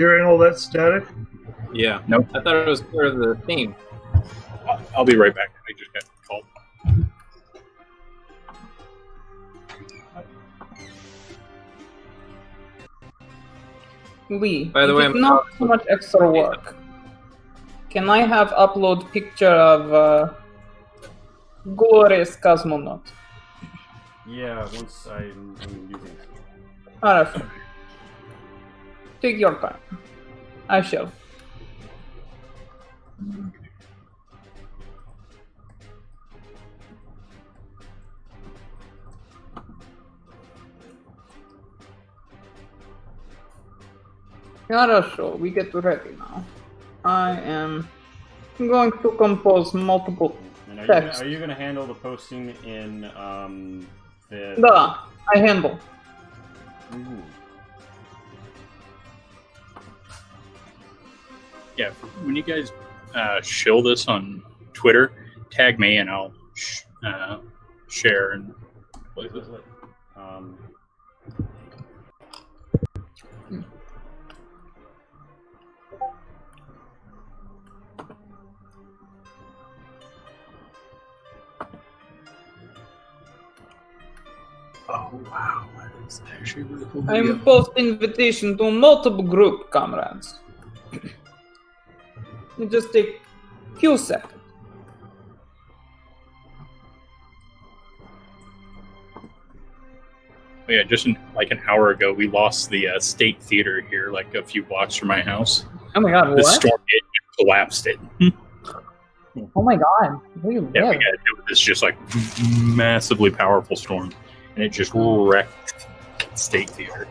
Hearing all that static? Yeah. Nope. I thought it was part of the theme. I'll be right back. I just got called. Lee, By the way, it's not too much extra work. Can I have upload picture of glorious cosmonaut? Yeah, once I'm using it. Alright. Take your time. I shall. Хорошо, we get ready now. I am going to compose multiple And texts. are you gonna handle the posting in the? Да, I handle. Ooh. Yeah, when you guys shill this on Twitter, tag me and I'll share and play this. Oh wow, that is actually really cool. I am post invitation to multiple group comrades. It just take few seconds. Yeah, just like an hour ago, we lost the State Theater here, like a few blocks from my house. Oh my god, The what? storm collapsed it. Oh my god, where you Yeah, we live? got to do with this just like massively powerful storm, and it just wrecked State Theater.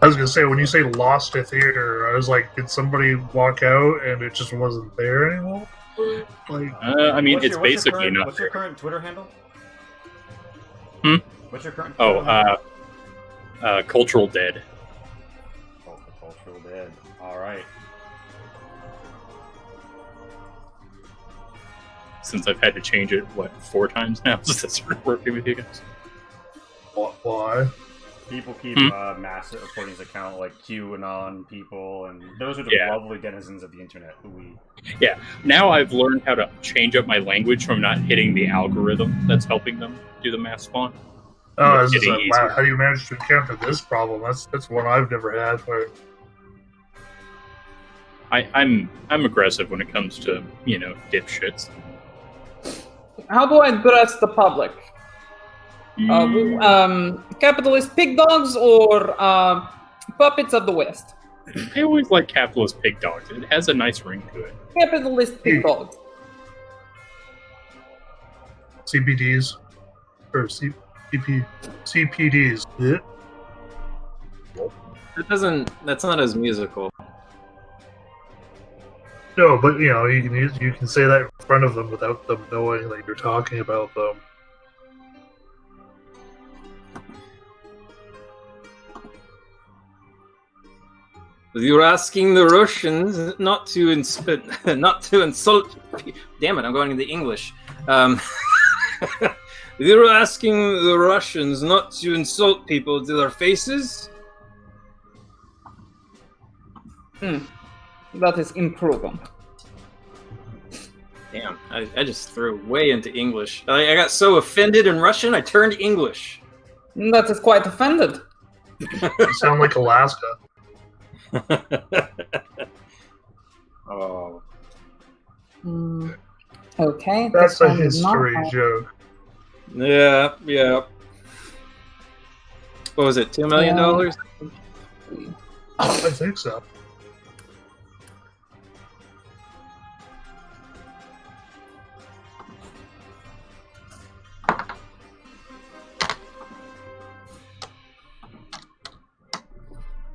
I was gonna say, when you say lost a theater, I was like, did somebody walk out and it just wasn't there anymore? Like, I mean, it's What's your basically current, not. What's your current Twitter handle? Hmm? What's your current? Twitter handle? Cultural Dead. Oh, the Cultural Dead. All right. Since I've had to change it, 4 times now since I started working with you guys. why? People keep massive reporting his account like QAnon people, and those are the Yeah. lovely denizens of the internet who we. Yeah, now I've learned how to change up my language from not hitting the algorithm that's helping them do the mass spawn. Oh, It's this is getting wow, easier. how do you manage to encounter this problem? That's one I've never had. Where I'm aggressive when it comes to, dipshits. How do I address the public? Capitalist pig dogs or puppets of the West? I always like capitalist pig dogs. It has a nice ring to it. Capitalist pig dogs. CPDs or CPDs. Yeah. That's not as musical. No, but you can say that in front of them without them knowing that you're talking about them. You're asking the Russians not to insult. Damn it! I'm going into English. You're asking the Russians not to insult people to their faces. That is improving. Damn! I just threw way into English. I got so offended in Russian, I turned English. That is quite offended. You sound like Alaska. Oh. Okay. That's this a one is not history hard. joke. Yeah. What was it? $2 million? I think so.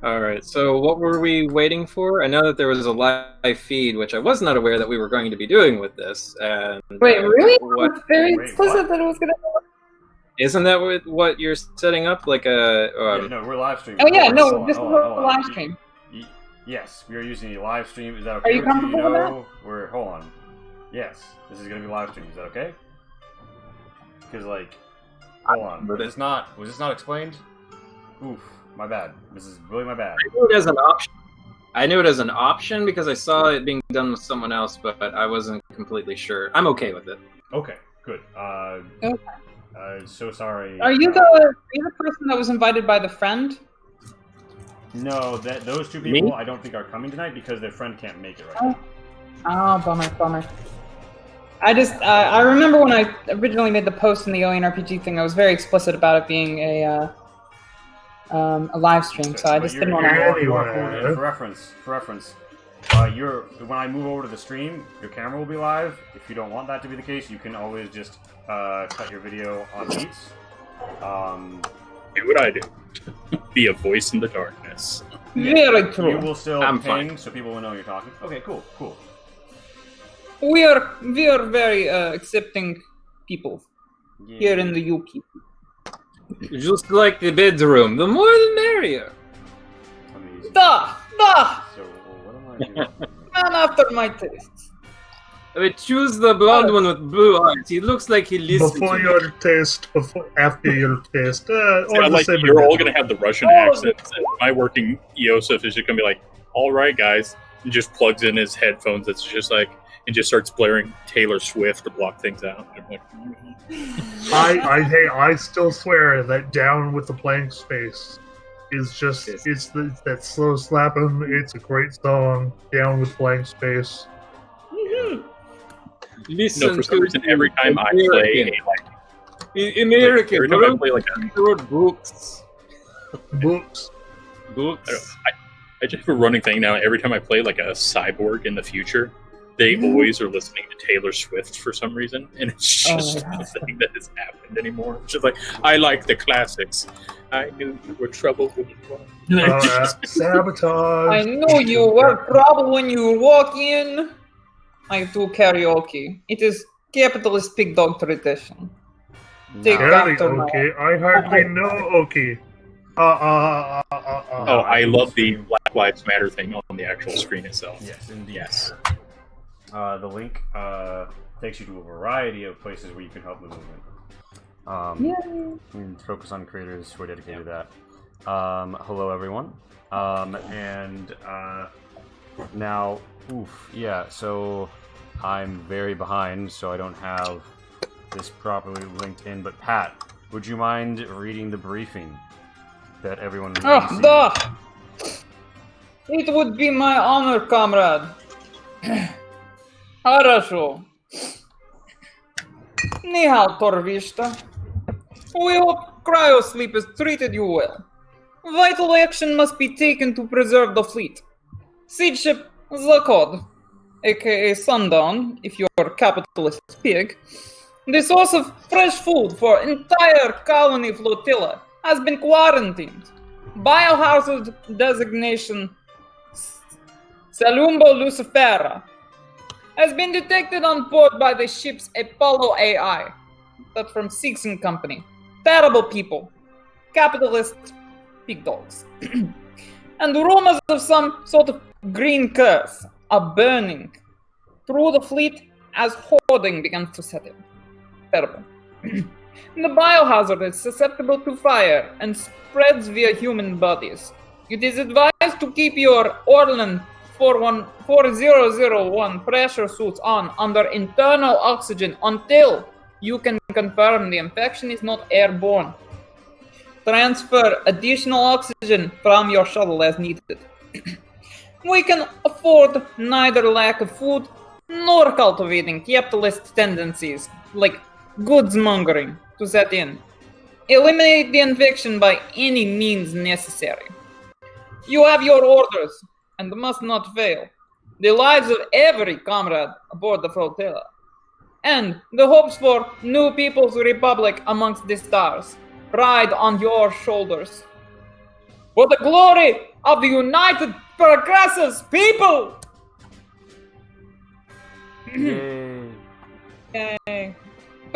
All right. So what were we waiting for? I know that there was a live feed, which I was not aware that we were going to be doing with this. And Wait, really? What, It's very Wait, explicit what? that it was gonna. isn't that what you're setting up? Like a Yeah, no, we're live streaming. Oh yeah, Hold no, on, this is hold on, a hold on. live stream. Yes, we are using a live stream. Is that okay? Are you with comfortable with that? We're hold on. Yes, this is gonna be live stream. Is that okay? Because hold on. Was this not explained? Oof, my bad. This is really my bad. I do it as an option. I knew it as an option because I saw it being done with someone else, but I wasn't completely sure. I'm okay with it. Okay, good. Okay. So sorry. Are you the person that was invited by the friend? No, those two people I don't think are coming tonight because their friend can't make it right now. Oh, bummer. I remember when I originally made the post in the Alien RPG thing, I was very explicit about it being a live stream, so I just didn't want to. For reference, when I move over to the stream, your camera will be live. If you don't want that to be the case, you can always just cut your video on beats. Do what I do. Be a voice in the darkness. Very true. You will still I'm ping, fine. so people will know you're talking. Okay, cool. We are very accepting people here in the UPP. Just like the bedroom, the more the merrier. Amazing. Da! So what am I doing? Man after my tastes. I mean, choose the blonde one with blue eyes. He looks like he listens Before to your taste, after your taste. Yeah, like you're all gonna have the Russian accents, and my working Yosef is just gonna be like, "All right, guys," and just plugs in his headphones. That's just like, and just starts blaring Taylor Swift to block things out. I'm like, I still swear that Down with the Blank Space is just that slow slapping. It's a great song. Down with Blank Space. Listen no, for some reason, every time I play American, every time I play like books. I just have a running thing now. Every time I play like a cyborg in the future, they always are listening to Taylor Swift for some reason, and it's just nothing that has happened anymore. It's just like, I like the classics. I knew you were trouble when you walked. Sabotage. I knew you were trouble when you walk in. I do karaoke. It is capitalist pig dog tradition. Take after my... Okay, I hardly know okay. Oh, I love the Black Lives Matter thing on the actual screen itself. Yes, indeed. Yes. The link takes you to a variety of places where you can help the movement. And focus on creators who are dedicated to that. Hello, everyone. Now, so I'm very behind, so I don't have this properly linked in. But Pat, would you mind reading the briefing that everyone will It would be my honor, comrade. Хорошо. Ni hao, Torvista. We hope cryosleep has treated you well. Vital action must be taken to preserve the fleet. Siege ship Zakod, aka Sundown, if you're a capitalist pig, the source of fresh food for entire colony flotilla, has been quarantined. Biohazard designation Salumbo Lucifera has been detected on board by the ship's Apollo AI. That's from Six & Company. Terrible people. Capitalist pig dogs. And rumors of some sort of green curse are burning through the fleet as hoarding begins to set in. Terrible. The biohazard is susceptible to fire and spreads via human bodies. It is advised to keep your Orlan 4001 pressure suits on under internal oxygen until you can confirm the infection is not airborne. Transfer additional oxygen from your shuttle as needed. We can afford neither lack of food nor cultivating capitalist tendencies like goods mongering to set in. Eliminate the infection by any means necessary. You have your orders and must not fail. The lives of every comrade aboard the flotilla. And the hopes for new people's republic amongst the stars ride on your shoulders. For the glory of the united progressive people! Yay.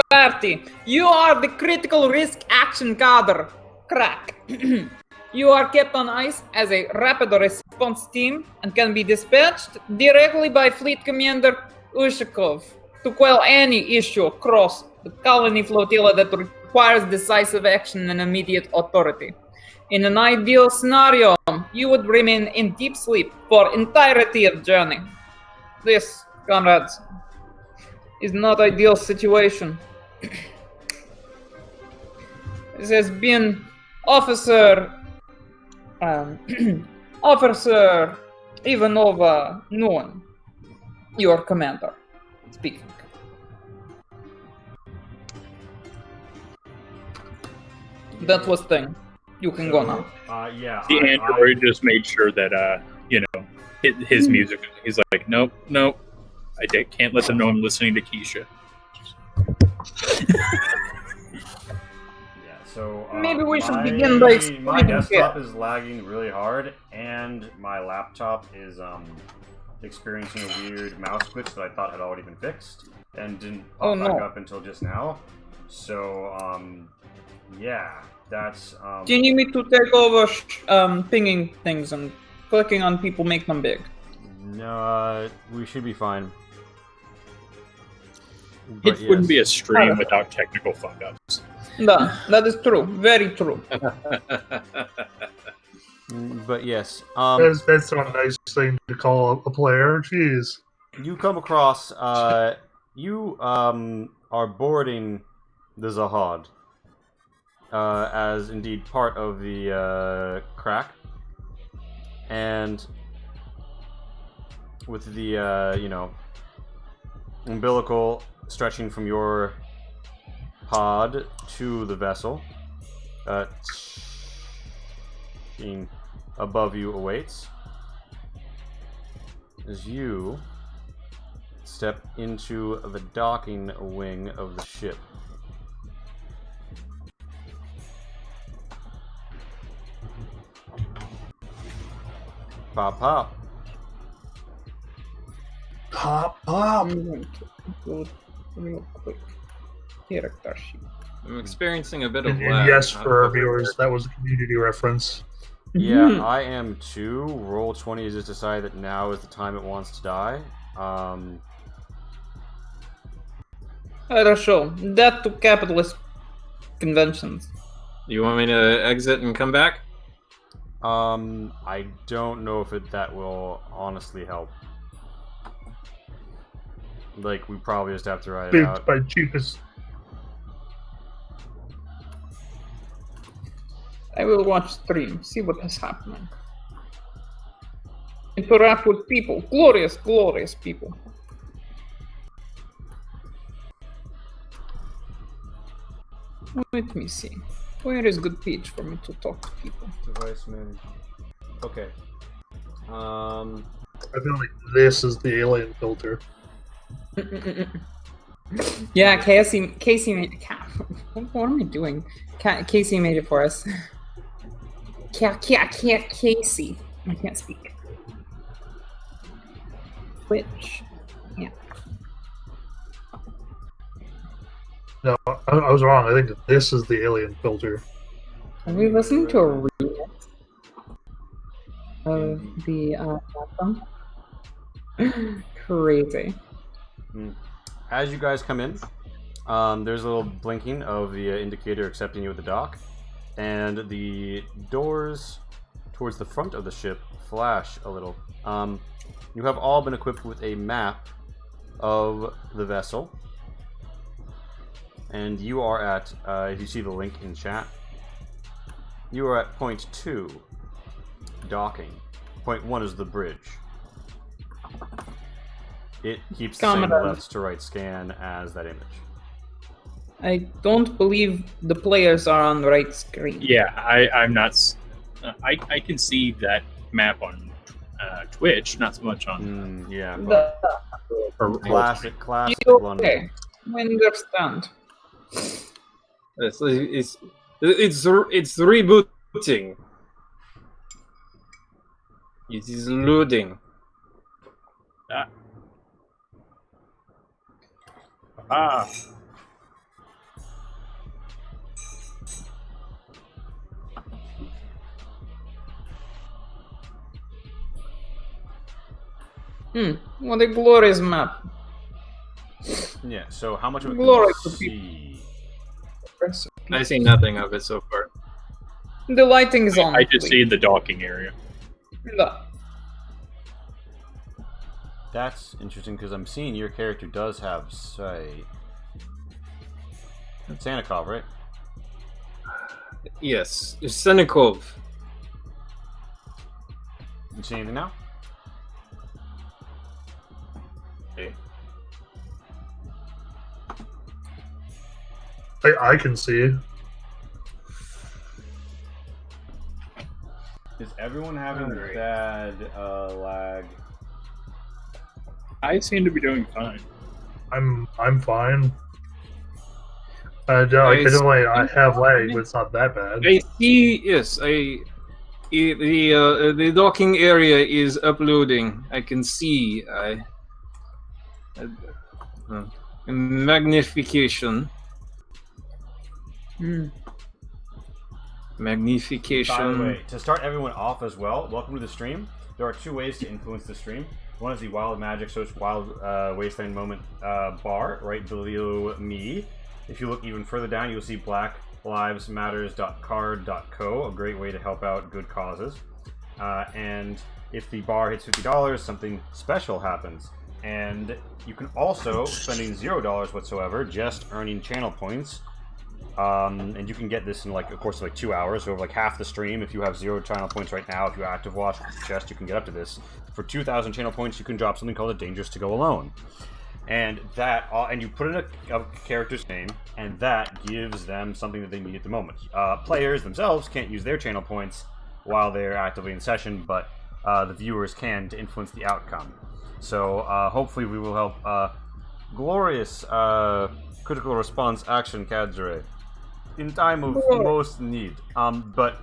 Party, you are the critical risk action cadre. Crack. You are kept on ice as a rapid response team and can be dispatched directly by Fleet Commander Ushakov to quell any issue across the colony flotilla that requires decisive action and immediate authority. In an ideal scenario, you would remain in deep sleep for entirety of journey. This, comrades, is not ideal situation. This has been Officer Officer Ivanova Noon, your commander, speaking. That was thing. You can go now. Yeah. The android just made sure that, his music. He's like, nope. Can't let them know I'm listening to Keisha. So maybe we should begin by my desktop is lagging really hard, and my laptop is experiencing a weird mouse glitch that I thought had already been fixed and didn't pop back up until just now. So yeah, that's. Do you need me to take over pinging things and clicking on people, make them big? No, we should be fine. It wouldn't be a stream without technical fuck-ups. No, that is true. Very true. But yes, that's not a nice thing to call a player. Jeez. You come across. You are boarding the Zahad as indeed part of the crack, and with the umbilical stretching from your pod to the vessel, being above you awaits as you step into the docking wing of the ship. Pop, pop. Pop. I'm going to go real quick. Character sheet. I'm experiencing a bit of And lag. yes, for our viewers, that was a community reference. Yeah, I am too. Roll20 has just decided that now is the time it wants to die. Show that to capitalist conventions. You want me to exit and come back? I don't know if that will honestly help. Like, we probably just have to write it Big out. by cheapest. I will watch stream, see what is happening. Interact with people. Glorious, glorious people. Let me see. Where is good page for me to talk to people? Device management. Okay. I feel like this is the alien filter. Yeah, Casey made it. What am I doing? Casey made it for us. Casey. I can't speak. Which, yeah. No, I was wrong. I think that this is the alien filter. Are we listening to a remix of the album? Crazy. As you guys come in, there's a little blinking of the indicator accepting you at the dock, and the doors towards the front of the ship flash a little. You have all been equipped with a map of the vessel, and you are at, if you see the link in chat, you are at point 2, docking. Point 1 is the bridge. It keeps the same left to right scan as that image. I don't believe the players are on the right screen. Yeah, I'm not. I can see that map on Twitch, not so much on. Yeah. Classic. Classic blunder. Okay, we understand. It's rebooting. It is loading. What a glorious map. Yeah, so how much of it Glory can to you see? I see nothing of it so far. The lighting is on. I just please. see the docking area. No. That's interesting because I'm seeing your character does have sight. It's Sanikov, right? Yes, Senikov. You see anything now? Okay. I can see. Is everyone having Alright. bad lag? I seem to be doing fine. I'm fine. I have lag, but it's not that bad. I see. Yes, the docking area is uploading. I can see. Magnification. Magnification. By the way, to start everyone off as well, welcome to the stream. There are 2 ways to influence the stream. One is the Wild Magic Source Wild Wasteland Moment bar right below me. If you look even further down, you'll see blacklivesmatters.card.co, a great way to help out good causes. And if the bar hits $50, something special happens. And you can also, spending $0 whatsoever, just earning channel points. And you can get this in, like, of course, like 2 hours, so like half the stream. If you have 0 channel points right now, if you active watch chest, you can get up to this. For 2,000 channel points, you can drop something called a Dangerous to Go Alone. And that, and you put in a character's name, and that gives them something that they need at the moment. Players themselves can't use their channel points while they're actively in session, but the viewers can to influence the outcome. So hopefully we will help glorious critical response action cadre in time of most need. But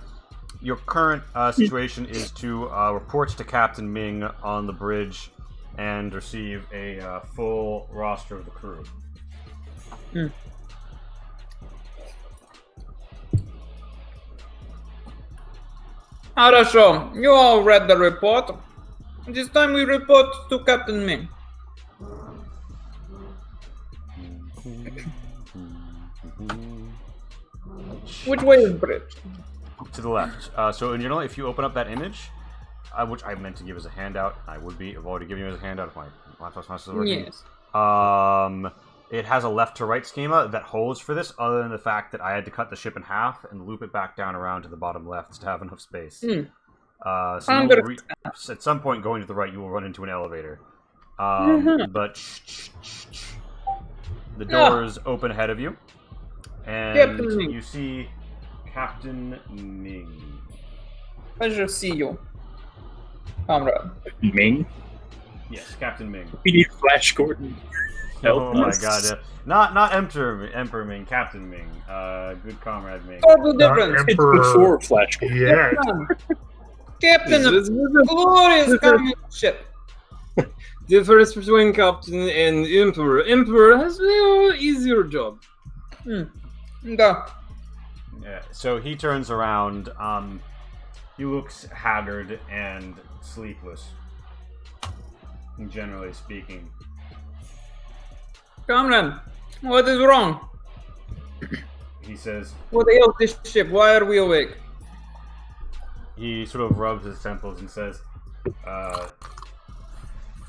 your current situation is to report to Captain Ming on the bridge and receive a full roster of the crew. Хорошо, you all read the report. This time we report to Captain Ming. Which way is bridge? To the left. So in general, if you open up that image, which I meant to give as a handout, I've already given you as a handout if my laptop's not still working. Yes. It has a left to right schema that holds for this, other than the fact that I had to cut the ship in half and loop it back down around to the bottom left to have enough space. So you will at some point going to the right, you will run into an elevator. But the doors open ahead of you, and you see Captain Ming. Pleasure to see you, comrade. Ming? Yes, Captain Ming. We need Flash Gordon. Oh my god. Not Emperor Ming, Captain Ming. Good comrade Ming. Total difference. It's before Flash Gordon. Yeah. Captain of glorious communist ship. Difference between Captain and Emperor. Emperor has a easier job. Go. Yeah, so he turns around. He looks haggard and sleepless, generally speaking. Comrade, what is wrong? He says, What ails this ship? Why are we awake? he sort of rubs his temples and says,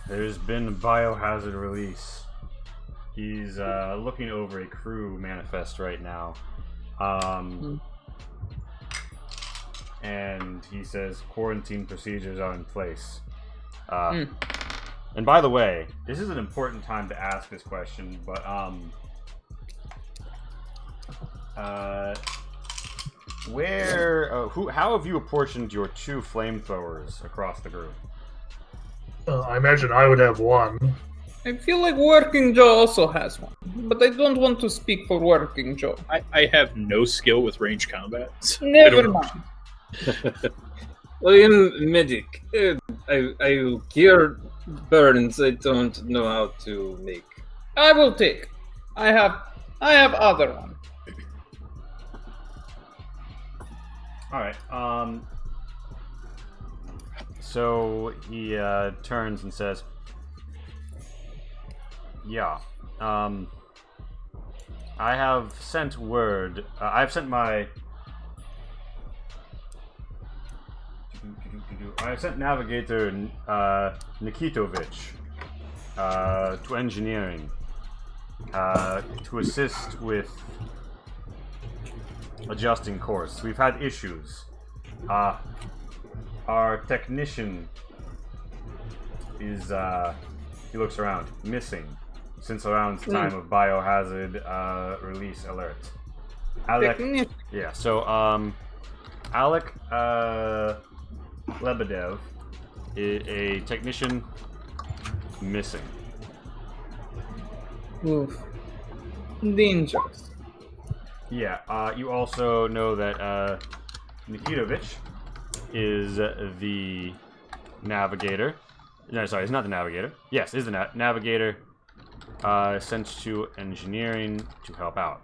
there's been a biohazard release. He's looking over a crew manifest right now. And he says quarantine procedures are in place. And by the way, this is an important time to ask this question, but how have you apportioned your 2 flamethrowers across the group? I imagine I would have one. I feel like Working Joe also has one, but I don't want to speak for Working Joe. I have no skill with range combat. So Never mind. I am medic. I cure burns I don't know how to make. I will take. I have other one. Alright, so he turns and says, yeah, I have sent word, I've sent my I sent Navigator Nikitovich to engineering to assist with adjusting course. We've had issues. Our technician is, he looks around, missing since around the time of biohazard release alert. Alec, yeah, so, Alec Lebedev is a technician missing. Oof. Dangerous. Yeah, you also know that Nikitovich is the navigator. No, sorry, he's not the navigator. Yes, is the navigator sent to engineering to help out.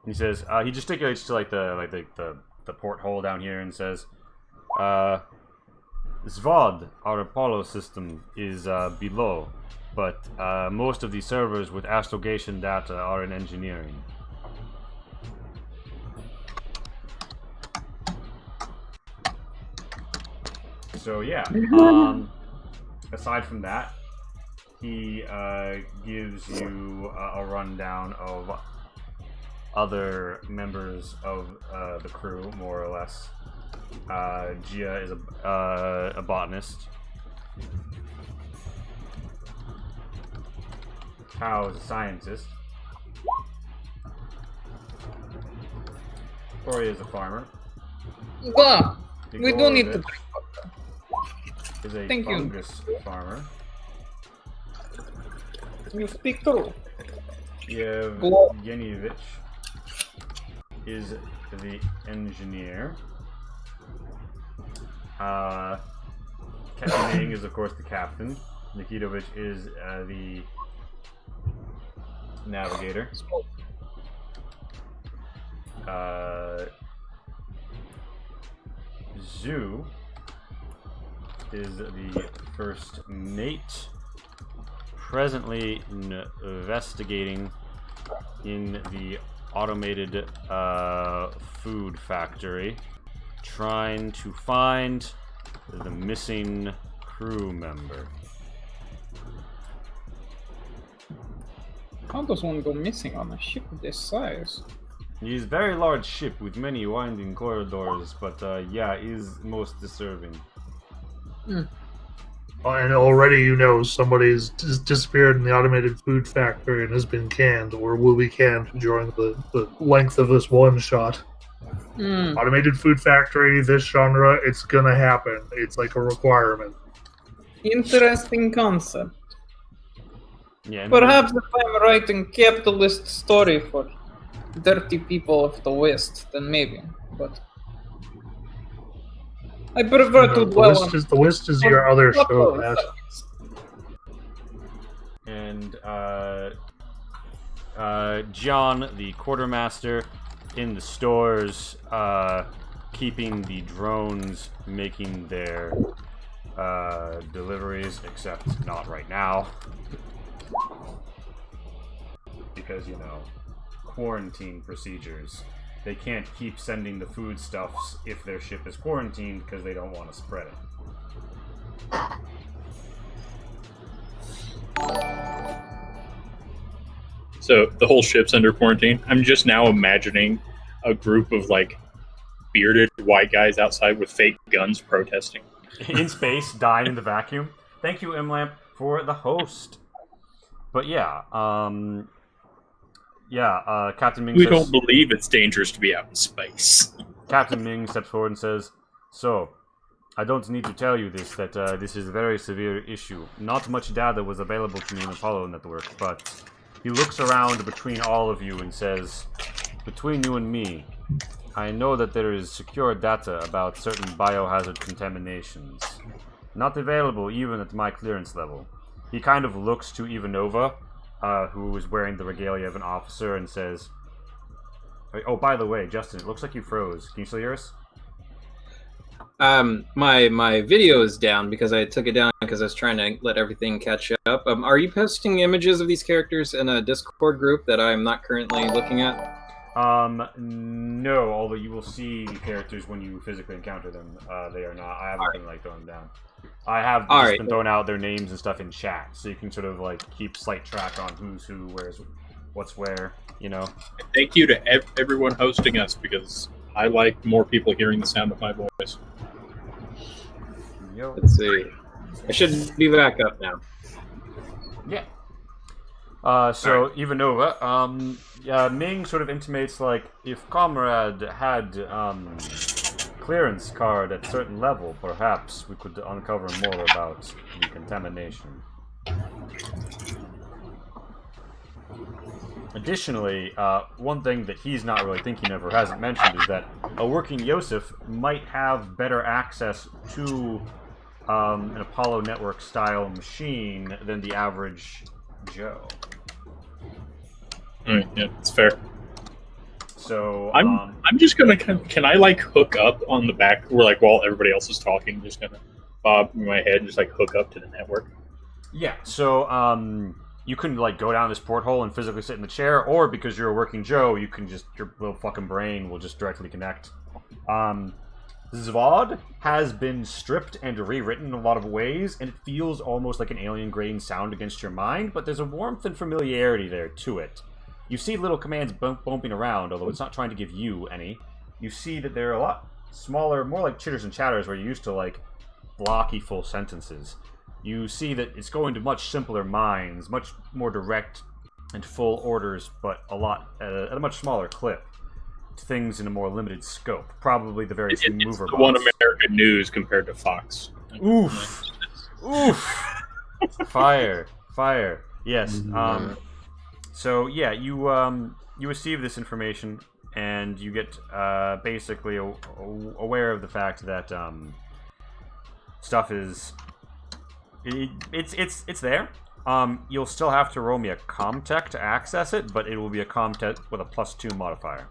He says he gesticulates to like the porthole down here and says, Zvod, our Apollo system, is below, but most of the servers with astrogation data are in engineering. So yeah, aside from that, he gives you a rundown of other members of the crew, more or less. Gia is a botanist. Kao is a scientist. Tori is a farmer. Blah. We don't need to. Is a Thank you. fungus farmer. You speak true. Yevgenievich is the engineer. Captain Ming is, of course, the captain. Nikitovich is the navigator. Zhu is the first mate. Presently investigating in the automated food factory, trying to find the missing crew member. How does one go missing on a ship of this size? It is a very large ship with many winding corridors, but yeah, is most disturbing. And already you know somebody's disappeared in the automated food factory and has been canned or will be canned during the length of this one shot. Automated food factory, this genre, it's gonna happen. It's like a requirement. Interesting concept. Yeah, Perhaps if I'm writing capitalist story for dirty people of the West, then maybe. But I prefer to dwell on The West is your other show, Matt. And John, the quartermaster, in the stores, keeping the drones making their deliveries, except not right now. Because, you know, quarantine procedures. They can't keep sending the foodstuffs if their ship is quarantined because they don't want to spread it. So the whole ship's under quarantine. I'm just now imagining a group of like bearded white guys outside with fake guns protesting. In space, dying in the vacuum. Thank you, M-Lamp, for the host. But yeah, Captain Ming We don't believe it's dangerous to be out in space. Captain Ming steps forward and says, "So, I don't need to tell you this, that this is a very severe issue. Not much data was available to me in the Apollo network, but..." He looks around between all of you and says, "Between you and me, I know that there is secure data about certain biohazard contaminations. Not available even at my clearance level." He kind of looks to Ivanova, who is wearing the regalia of an officer, and says, "Oh, by the way, Justin, it looks like you froze. Can you still hear us?" My video is down because I took it down because I was trying to let everything catch up. Are you posting images of these characters in a Discord group that I'm not currently looking at? No, although you will see the characters when you physically encounter them. They are not. I haven't been like throwing them down. I have just been throwing out their names and stuff in chat, so you can sort of like keep slight track on who's who, where's what's where. You know. And thank you to everyone hosting us because I like more people hearing the sound of my voice. Yo. Let's see. I should be back up now. Yeah. So Ivanova, Ming sort of intimates like if Comrade had clearance card at certain level, perhaps we could uncover more about the contamination. Additionally, one thing that he's not really thinking of or hasn't mentioned is that a working Yosef might have better access to an Apollo Network style machine than the average Joe. Yeah, it's fair. So I'm just gonna can I like hook up on the back where like while everybody else is talking, just gonna bob in my head and just like hook up to the network. Yeah. So you can like go down this porthole and physically sit in the chair, or because you're a working Joe, you can just your little fucking brain will just directly connect. Zvod has been stripped and rewritten in a lot of ways, and it feels almost like an alien grain sound against your mind, but there's a warmth and familiarity there to it. You see little commands bumping around, although it's not trying to give you any. You see that they're a lot smaller, more like chitters and chatters, where you're used to like blocky full sentences. You see that it's going to much simpler minds, much more direct and full orders, but at a much smaller clip. Things in a more limited scope. Probably the very few mover It's the One American News compared to Fox. Oof. Oof. Fire. Yes. So yeah, you receive this information and you get basically aware of the fact that stuff is it's there. You'll still have to roll me a Comtech to access it, but it will be a Comtech with a +2 modifier.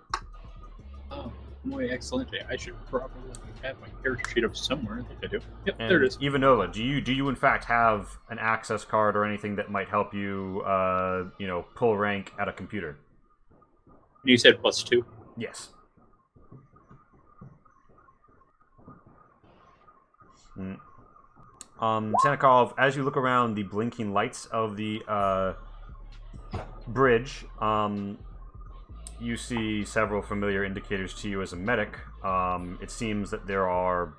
Oh, boy, excellent. I should probably have my character sheet up somewhere. I think I do. Yep, And there it is. Ivanova, do you in fact have an access card or anything that might help you, pull rank at a computer? You said +2? Yes. Sannikov, as you look around the blinking lights of the bridge, you see several familiar indicators to you as a medic. It seems that there are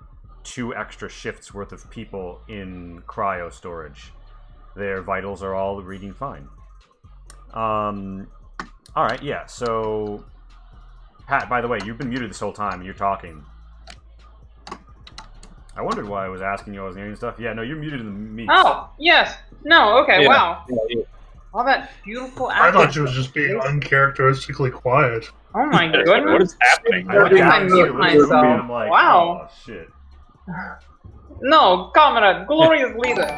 2 extra shifts worth of people in cryo storage. Their vitals are all reading fine. Alright, yeah, so... Pat, by the way, you've been muted this whole time, and you're talking. I wondered why I was asking you all this and stuff. Yeah, no, you're muted in the meet. Oh, yes. No, okay, Yeah. wow. Yeah. All that beautiful I acting. thought she was just being uncharacteristically quiet. Oh my What goodness. is happening? I looked Every down time and I see mute a little movie, myself. and I'm like, Wow. oh, shit. No, comrade, glorious leader.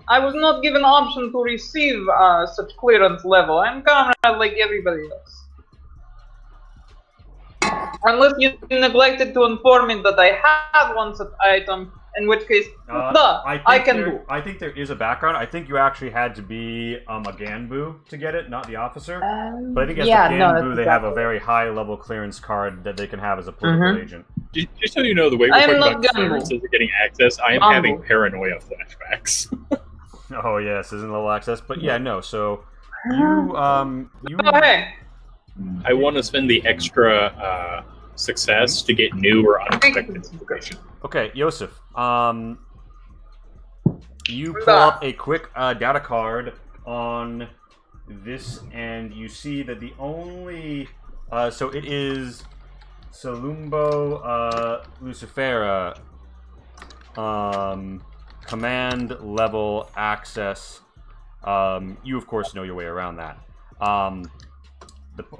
I was not given option to receive such clearance level. I'm comrade like everybody else. Unless you neglected to inform me that I had one such item, in which case, I can do. I think there is a background. I think you actually had to be a Ganbu to get it, not the officer. But I think as yeah, a no, Ganbu, that's they have a exactly. very high level clearance card that they can have as a political agent. Just so you know, the way we're I am talking not about Gamble. clearances and getting access, I am Gamble. having paranoia flashbacks. Oh yes, isn't level access. But yeah, no. So you Oh, hey. I want to spend the extra success to get new or unexpected information. Okay, Yosef. You pull up a quick data card on this, and you see that the only so it is Salumbo Lucifera command level access. You of course know your way around that.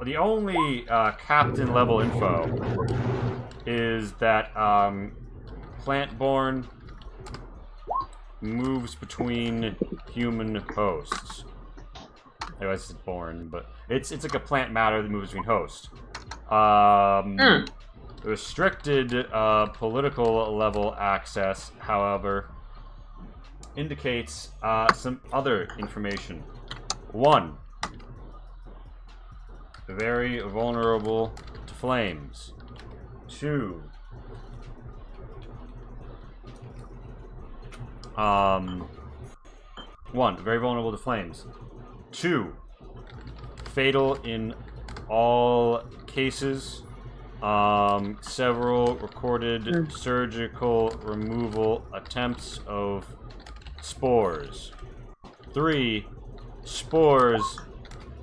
The only captain level info is that plant-born moves between human hosts. I guess it's born, but it's like a plant matter that moves between hosts. Restricted political level access, however, indicates some other information. 1. very vulnerable to flames. 2. 1, very vulnerable to flames. 2, fatal in all cases. Several recorded surgical removal attempts of spores. 3, spores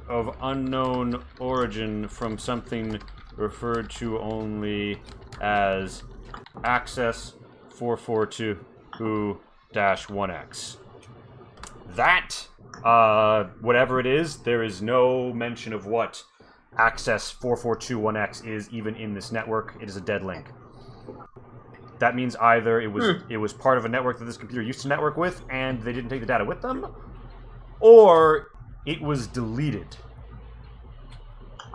of unknown origin from something referred to only as Access 442-1X. That, whatever it is, there is no mention of what Access 442-1X is even in this network. It is a dead link. That means either it was part of a network that this computer used to network with, and they didn't take the data with them, or it was deleted.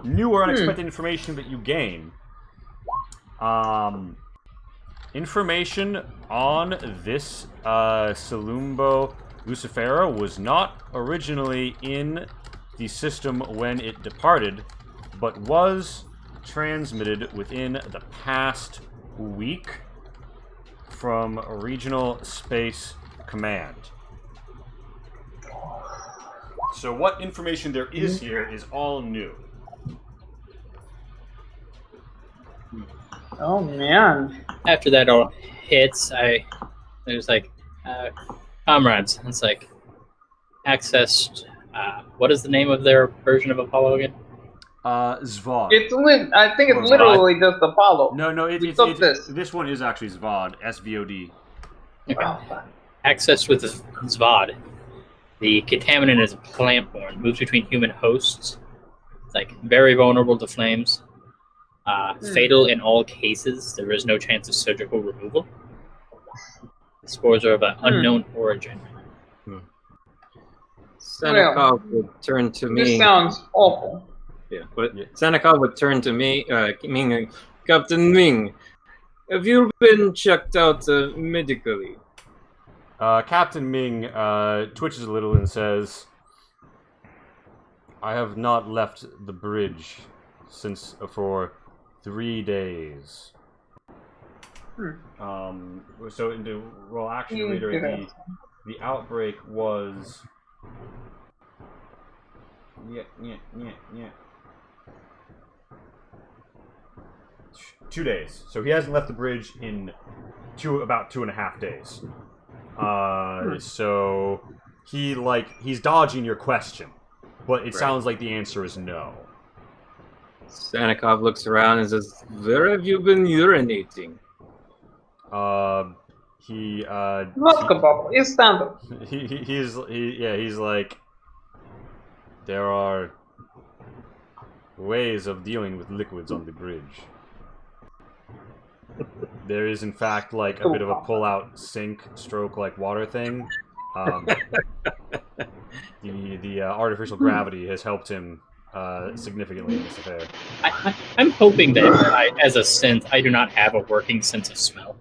New or unexpected information that you gain. Information on this Salumbo Lucifera was not originally in the system when it departed, but was transmitted within the past week from Regional Space Command. So what information there is here is all new. Oh man. After that all hits, I was like, comrades. It's like, accessed. What is the name of their version of Apollo again? Zvod. I think it's literally just Apollo. No, this one is actually Zvod. SVOD. Okay. Accessed with Zvod. The contaminant is plant-borne, moves between human hosts. It's like very vulnerable to flames. Fatal in all cases. There is no chance of surgical removal. The spores are of an unknown origin. Senekov would turn to me. This sounds awful. Yeah, but Senekov would turn to me, Ming, Captain Ming. Have you been checked out medically? Captain Ming twitches a little and says, I have not left the bridge for 3 days. So in the roll action to reiterate, the outbreak was 2 days. So he hasn't left the bridge in about 2.5 days. So he's dodging your question, but it sounds like the answer is no. Senekov looks around and says, "Where have you been urinating?" Vodka bottle is standard. He's like, there are ways of dealing with liquids on the bridge. There is, in fact, like a bit of a pull-out sink stroke like water thing. The artificial gravity has helped him significally in this affair. I'm hoping that as a synth, I do not have a working sense of smell.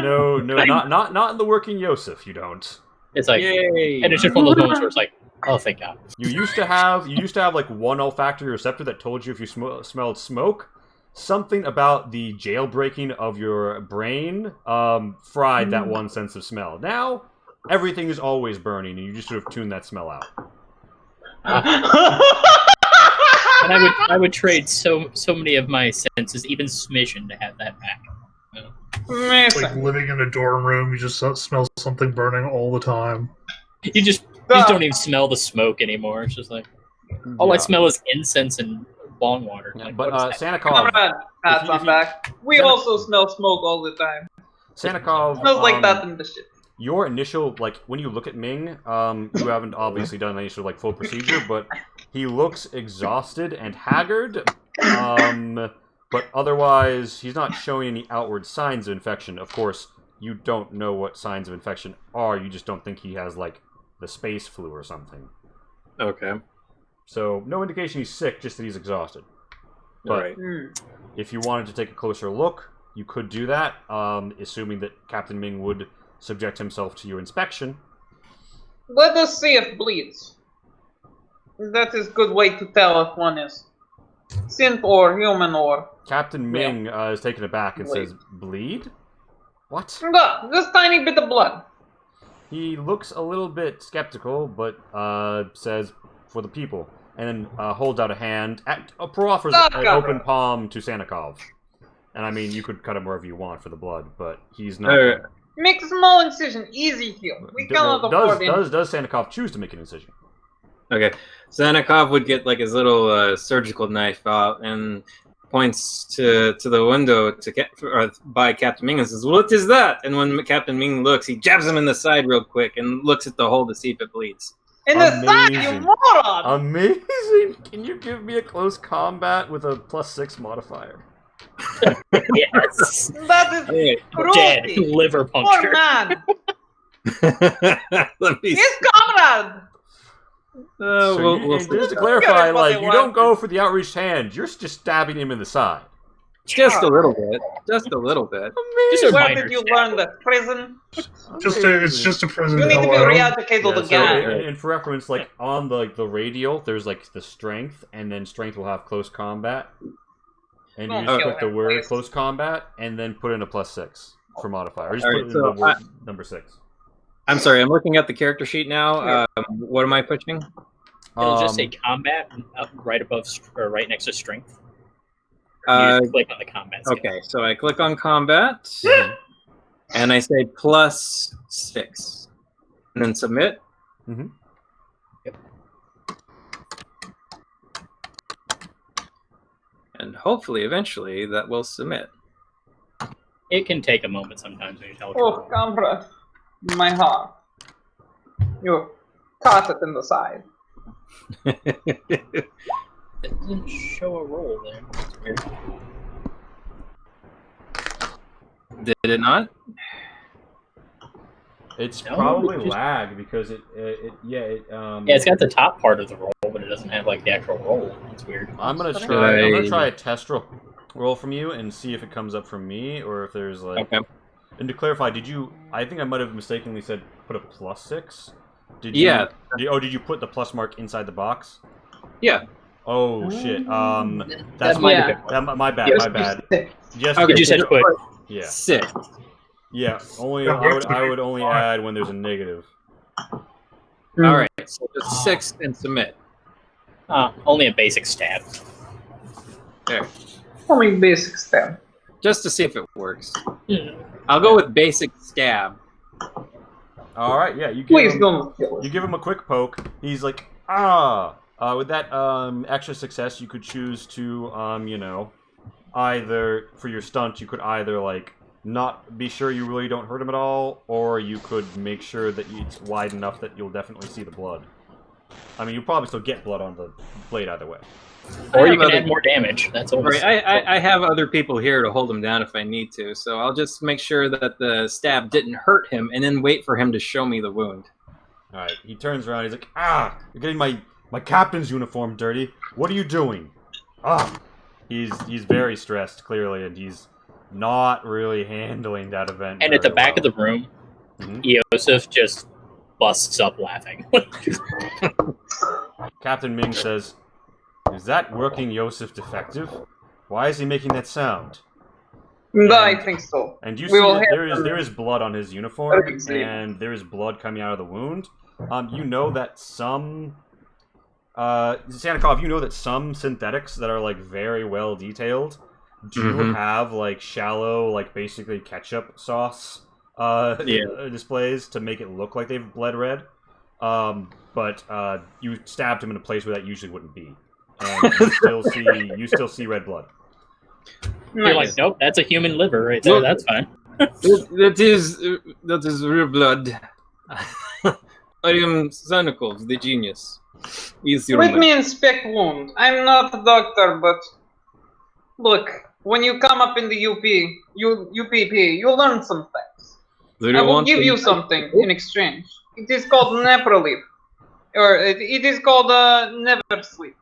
No, not in the working Yosef. You don't. It's like, Yay. and it's just one of those moments where it's like, oh, thank God. You used to have like one olfactory receptor that told you if you smelled smoke. Something about the jailbreaking of your brain fried that one sense of smell. Now, everything is always burning, and you just sort of tune that smell out. And I would trade so many of my senses, even smidgen, to have that back. It's like living in a dorm room, you just smell something burning all the time. You just don't even smell the smoke anymore. It's just like, all I smell is incense and bong water. Yeah, like, but Come Sannikov, on, I'm back. We also smell smoke all the time. Sannikov, Smells like that in the shit. your initial, like, when you look at Ming, you haven't obviously done any sort of, like, full procedure, but he looks exhausted and haggard, but otherwise, he's not showing any outward signs of infection. Of course, you don't know what signs of infection are, you just don't think he has, like, the space flu or something. Okay. So, no indication he's sick, just that he's exhausted. But if you wanted to take a closer look, you could do that, assuming that Captain Ming would subject himself to your inspection. Let us see if bleeds. That is good way to tell if one is synth or human or... Captain Ming is taken aback and Bleed. says, "Bleed? What?" Just tiny bit of blood. He looks a little bit skeptical, but says, "For the people," and then holds out a hand. Offers an open palm to Sanikov. And I mean, you could cut him wherever you want for the blood, but he's not. Make a small incision, easy here. We cannot afford it. Does Sanikov choose to make an incision? Okay, Sanikov would get like his little surgical knife out and points to the window by Captain Ming and says, "What is that?" And when Captain Ming looks, he jabs him in the side real quick and looks at the hole to see if it bleeds. In the side, you moron! Amazing! Can you give me a close combat with a +6 modifier? Yes. That is Dead. cruelty. Liver Poor puncture. man. Let me His comrade. Just to clarify, like, you don't go for the outreached hand. You're just stabbing him in the side. Just a little bit. Just a little bit. Just a Where minor did you stab. learn that? Prison? It's just a prison. You need to be hello. re-educated again. And for reference, like on the radial, there's like the strength, and then strength will have close combat. And you just put the word close combat, and then put in a +6 for modifier. Or just put in the word number 6. I'm sorry, I'm looking at the character sheet now. What am I pushing? It'll just say combat up right above or right next to strength. You just click on the combat skill. Okay, so I click on combat, and I say +6, and then submit. Mm-hmm. Yep. And hopefully, eventually, that will submit. It can take a moment sometimes when you tell Oh, comrade. My heart. You toss it in the side. It didn't show a roll there. That's weird. Did it not? It's No, probably just- lag because Yeah, it's got the top part of the roll, but it doesn't have like the actual roll. It's weird. I'm gonna Right. try a test roll from you and see if it comes up from me or if there's like. Okay. And to clarify, did you? I think I might have mistakenly said put a +6. Did Yeah. you? Did you put the plus mark inside the box? Yeah. Oh shit. That That's might Yeah. have been. my bad. Yes, My bad. Yes. Okay, You said put. Yeah. 6. Yeah. Only I would only add when there's a negative. All right, so just 6 and submit. Only a basic stab. There. Only basic step. Just to see if it works. I'll go with basic stab. All right. Yeah. You give Please him, don't kill us. you give him a quick poke. He's like, with that extra success, you could choose to either for your stunt, you could either like not be sure you really don't hurt him at all, or you could make sure that it's wide enough that you'll definitely see the blood. I mean, you'll probably still get blood on the blade either way. Or I you have can other- add more damage. That's always. Right, I have other people here to hold him down if I need to, so I'll just make sure that the stab didn't hurt him, and then wait for him to show me the wound. All right. He turns around. He's like, you're getting my captain's uniform dirty. What are you doing? He's very stressed clearly, and he's not really handling that event. And at the very back well. of the room, Mhm. Yosef just busts up laughing. Captain Ming says, "Is that working Yosef defective? Why is he making that sound?" I think so. And you We see will that have there is blood on his uniform, Exactly. and there is blood coming out of the wound. You know that some Sanikov, you know that some synthetics that are like very well detailed do have like shallow, like basically ketchup sauce displays to make it look like they've bled red. But you stabbed him in a place where that usually wouldn't be, and you still see red blood. You're like, nope, that's a human liver right there. Look. That's fine. That is real blood. I am Sanikov, the genius. He's your Let man. me inspect wound. I'm not a doctor, but look, when you come up in the UPP, you learn some things. Do you I will want give to- you something in exchange. It is called Neprolip, or it is called Never Sleep.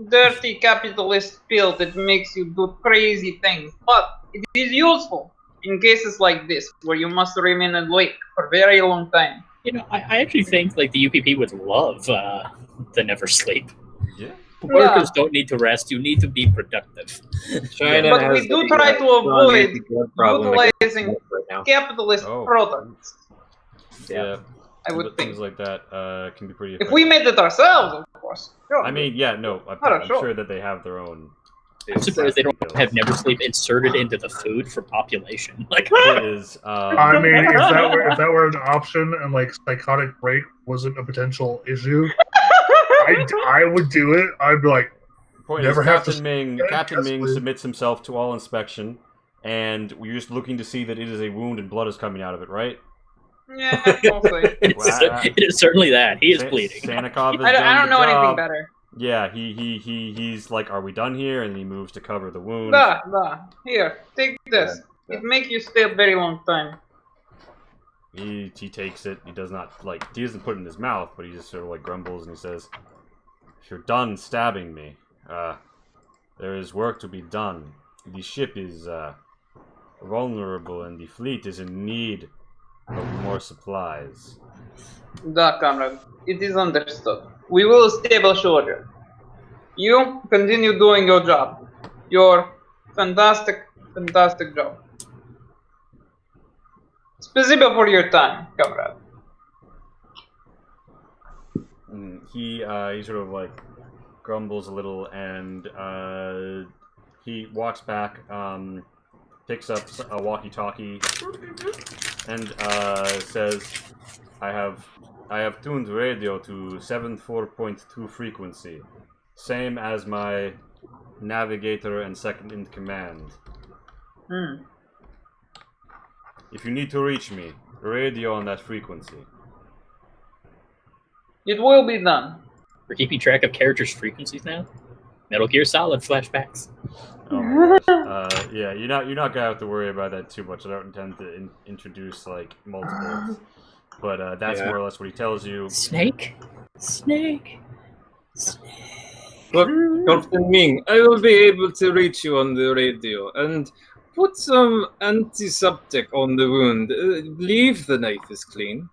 Dirty capitalist pill that makes you do crazy things, but it is useful in cases like this where you must remain awake for a very long time. You know, I actually think like the UPP would love the Never Sleep. Workers don't need to rest. You need to be productive. China But has we do the, try to strong avoid anti-drug problem against utilizing us right now. capitalist Oh. products. Yeah, I would but think. things like that can be pretty If effective. we made it ourselves, of course. Sure. I mean, yeah, no, I'm sure. sure that they have their own. I'm surprised they don't have Never Sleep inserted into the food for population. Like, It is. I mean, if that were an option and like psychotic break wasn't a potential issue, I would do it. I'd be like, Point never is, have to Captain Ming. stand Captain Ming carefully. submits himself to all inspection, and we're just looking to see that it is a wound and blood is coming out of it, right? Yeah, mostly. it is certainly that. He is bleeding. Sanikov has I done don't the know anything job. better. Yeah, he's like, are we done here? And he moves to cover the wound. Here, take this. It make you stay a very long time. He takes it. He does not he doesn't put it in his mouth, but he just sort of like grumbles and he says, "If you're done stabbing me, there is work to be done. The ship is vulnerable, and the fleet is in need of more supplies." Comrade. It is understood. We will establish order. You continue doing your job. Your fantastic job. Spasibo for your time, comrade. He sort of like grumbles a little, and he walks back, picks up a walkie-talkie, and says, I have tuned the radio to 74.2 frequency, same as my navigator and second in command. If you need to reach me, radio on that frequency. It will be done. We're keeping track of characters' frequencies now. Metal Gear Solid flashbacks. Oh my gosh. Yeah, you're not gonna have to worry about that too much. I don't intend to introduce like multiples, but that's more or less what he tells you. Snake. Look, Captain Ming, I will be able to reach you on the radio and put some antiseptic on the wound. Leave the knife is clean.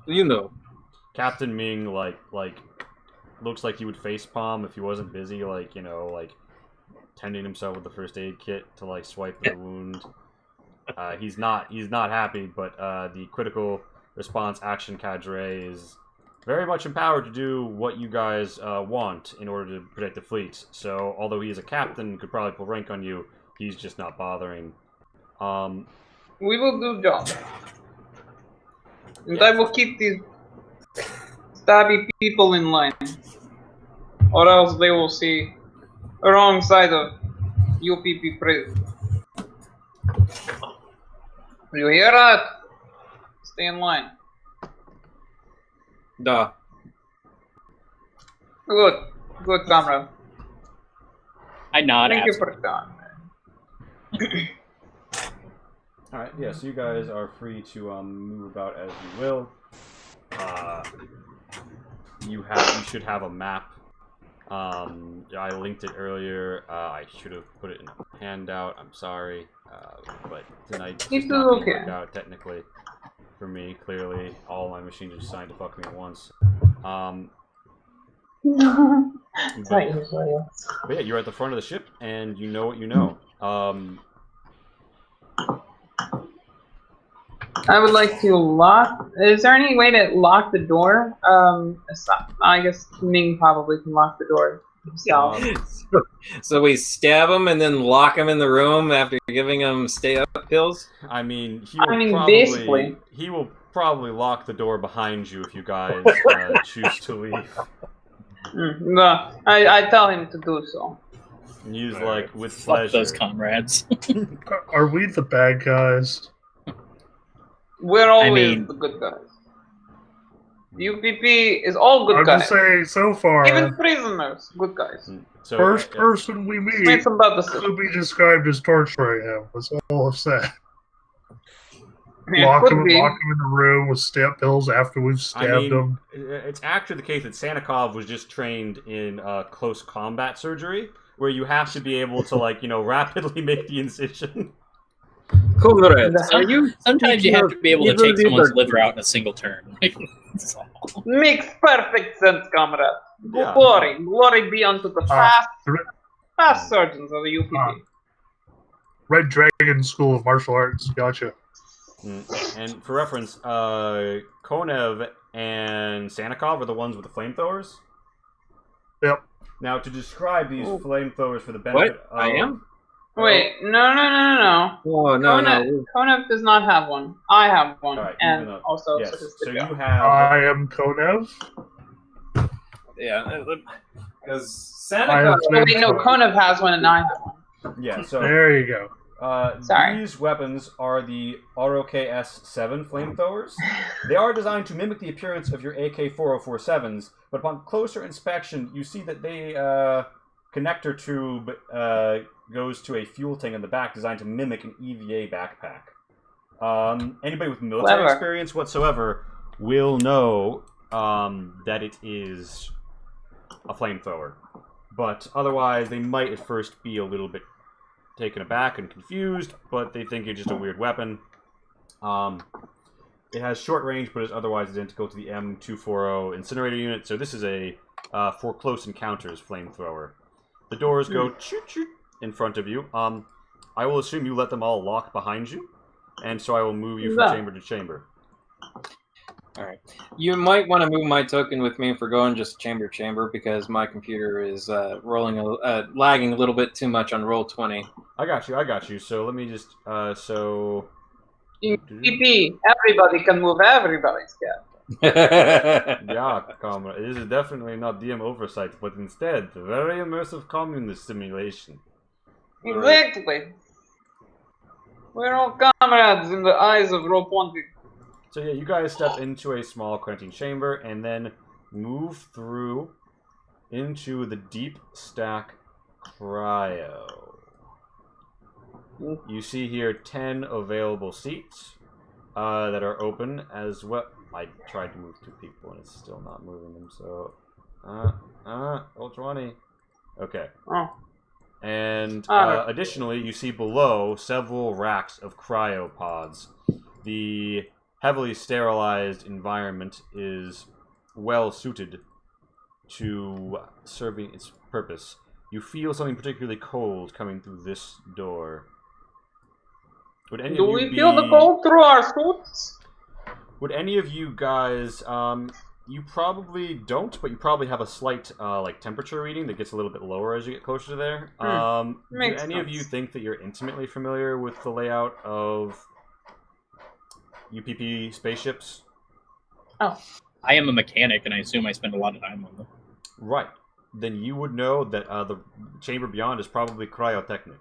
You know. Captain Ming like looks like he would facepalm if he wasn't busy tending himself with the first aid kit to like swipe the wound. He's not happy, but the critical response action cadre is very much empowered to do what you guys want in order to protect the fleet. So although he is a captain, could probably pull rank on you, he's just not bothering. We will do job. And I will keep these stabby people in line. Or else they will see the wrong side of UPP prison. You hear that? Stay in line. Da. Good, comrade. I nod. Thank you for your time. Alright, yeah, so you guys are free to move about as you will. You should have a map. I linked it earlier. I should have put it in a handout. I'm sorry, but tonight it's not being worked out technically for me. Clearly, all my machines are designed to fuck me at once. But yeah, you're at the front of the ship, and you know what you know. I would like to lock. Is there any way to lock the door? I guess Ming probably can lock the door himself. So we stab him and then lock him in the room after giving him stay-up pills? I mean, basically, he will probably lock the door behind you if you guys choose to leave. No, I tell him to do so. And he's like, with Fuck pleasure. those comrades. Are we the bad guys? We're always the good guys. UPP is all good I'm guys. just saying, so far, Even prisoners, good guys. So, first person we meet It's about the system. could be described as torturing him. That's all I've said. It Lock could him be. in the room with step pills after we've stabbed him. It's actually the case that Sanikov was just trained in close combat surgery, where you have to be able to, rapidly make the incision. Comrades, are you Sometimes you have to be able to take someone's liver out in a single turn. Makes perfect sense, comrade. Yeah. Glory be unto the fast surgeons of the UPP. Red Dragon School of Martial Arts. Gotcha. And for reference, Konev and Sanikov are the ones with the flamethrowers. Yep. Now, to describe these flamethrowers for the benefit What? I am? Wait, no. Oh, no. Konev does not have one. I have one, Alright, and even though- also yes. So you Sophistica. have. I am Konev. Yeah, because I am Seneca... Wait, no, Konev has one, and I have one. Yeah, so. There you go. Sorry. These weapons are the ROKS-7 flamethrowers. They are designed to mimic the appearance of your AK-4047s, but upon closer inspection, you see that they connector tube goes to a fuel tank in the back designed to mimic an EVA backpack. Anybody with military Clever. experience whatsoever will know that it is a flamethrower. But otherwise, they might at first be a little bit taken aback and confused, but they think it's just a weird weapon. It has short range, but is otherwise identical to the M240 incinerator unit, so this is a for close encounters flamethrower. The doors go choo-choo in front of you. I will assume you let them all lock behind you, and so I will move you from chamber to chamber. Alright. You might want to move my token with me if we're going just chamber to chamber, because my computer is lagging a little bit too much on roll 20. I got you. So let me just, In UPP, everybody can move everybody's cat. Yeah, comrade. This is definitely not DM oversight, but instead, very immersive communist simulation. Exactly. We're all comrades in the eyes of roll 20. So yeah, you guys step into a small connecting chamber and then move through into the deep stack cryo. You see here 10 available seats that are open as well. I tried to move 2 people and it's still not moving them, so... roll 20. Okay. Oh. And additionally, you see below several racks of cryopods. The heavily sterilized environment is well suited to serving its purpose. You feel something particularly cold coming through this door. Would any Do of you we feel the cold through our suits? Would any of you guys, you probably don't, but you probably have a slight, like, temperature reading that gets a little bit lower as you get closer to there. Do any of you think that you're intimately familiar with the layout of UPP spaceships? Oh. I am a mechanic, and I assume I spend a lot of time on them. Right. Then you would know that the chamber beyond is probably cryotechnic,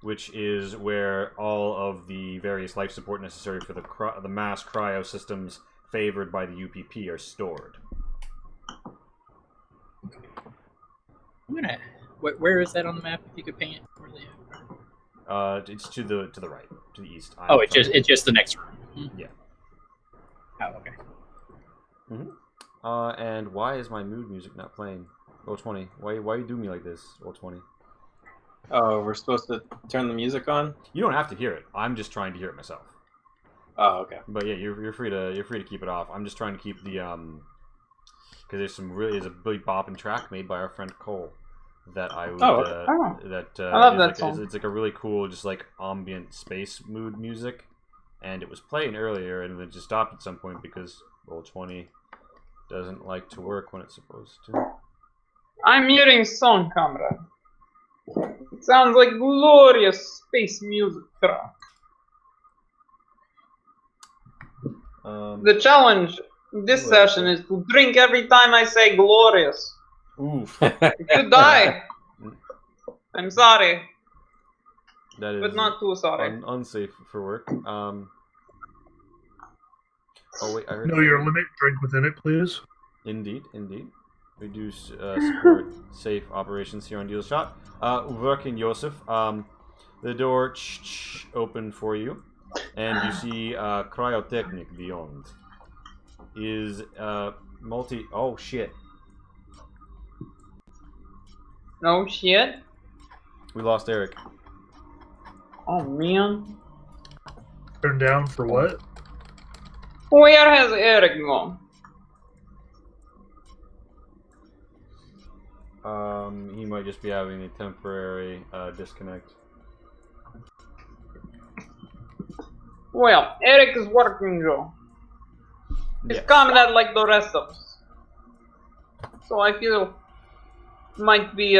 which is where all of the various life support necessary for the mass cryo systems favored by the UPP are stored. I'm gonna. Where is that on the map? If you could ping it for the. It's to the right, to the east. It's just the next room. Yeah. Oh, okay. And why is my mood music not playing? Roll 20. Why you do me like this? Roll 20. Oh, we're supposed to turn the music on? You don't have to hear it. I'm just trying to hear it myself. Oh, okay. But yeah, you're free to keep it off. I'm just trying to keep the because there's a really bopping track made by our friend Cole that I would I love that song. It's like a really cool, just like ambient space mood music, and it was playing earlier and it just stopped at some point because Roll20 doesn't like to work when it's supposed to. I'm hearing song, comrade. It sounds like glorious space music track. The challenge this session is to drink every time I say glorious. Oof. If you die, I'm sorry, That is but not too sorry. unsafe for work. Oh wait, I heard. Know your limit. Drink within it, please. Indeed. We do support safe operations here on Deal Shot. Working Yosef. The door open for you, and you see cryotechnic beyond. Is multi. Oh shit. No shit. We lost Eric. Oh man. Turn down for what? Where has Eric gone? He might just be having a temporary disconnect. Well, Eric is working, Joe. He's Yes. combat like the rest of us. So I feel might be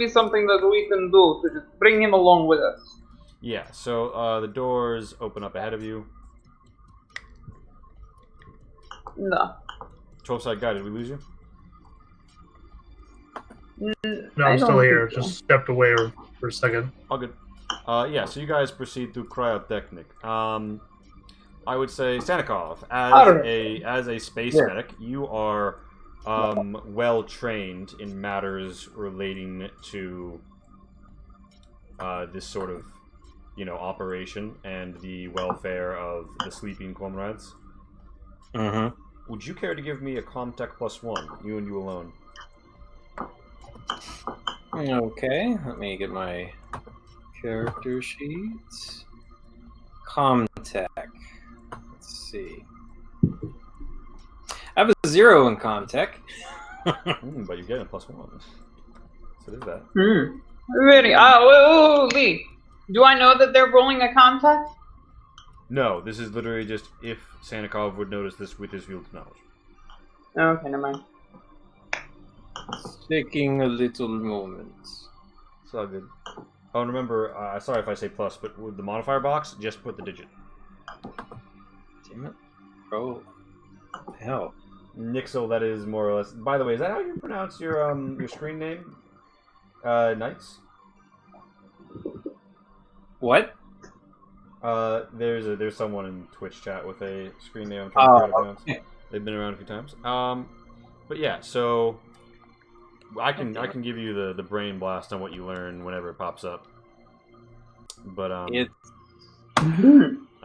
something that we can do to just bring him along with us. Yeah, so the doors open up ahead of you. No. 12-side guy, did we lose you? No, I I'm still don't here. think so. Just stepped away for a second. All good. Yeah, so you guys proceed through cryotechnic. I would say, Sanikov, as a space medic, you are well trained in matters relating to this sort of, operation and the welfare of the sleeping comrades. Mm-hmm. Would you care to give me a Comtech +1, you and you alone? Okay, let me get my character sheet. Comtech. Let's see. I have a 0 in Comtech. But you're getting a +1. So there's that. Really? Lee. Do I know that they're rolling a contact? No, this is literally just if Sanikov would notice this with his field of knowledge. Okay, never mind. Taking a little moment. It's all good. Oh, and remember, sorry if I say plus, but with the modifier box, just put the digit. Damn it. Oh. Hell. Nixel, that is more or less. By the way, is that how you pronounce your screen name? Knights? What? There's someone in Twitch chat with a screen name I'm trying to pronounce. Okay. They've been around a few times. But yeah, so I can give you the brain blast on what you learn whenever it pops up. But I'm